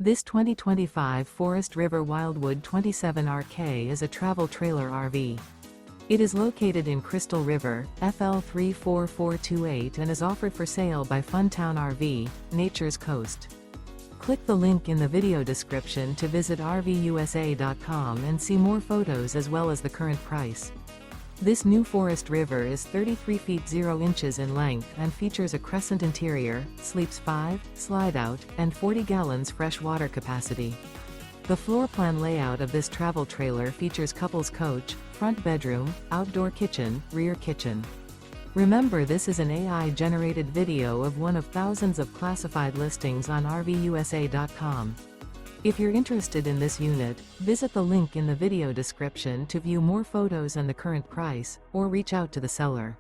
This 2025 Forest River Wildwood 27RK is a travel trailer RV. It is located in Crystal River, FL 34428 and is offered for sale by Funtown RV, Nature's Coast. Click the link in the video description to visit RVUSA.com and see more photos as well as the current price. This new Forest River is 33 feet 0 inches in length and features a CRESCENT interior, sleeps 5, slide-out, and 40 gallons fresh water capacity. The floor plan layout of this travel trailer features couples coach, front bedroom, outdoor kitchen, rear kitchen. Remember, this is an AI-generated video of one of thousands of classified listings on RVUSA.com. If you're interested in this unit, visit the link in the video description to view more photos and the current price, or reach out to the seller.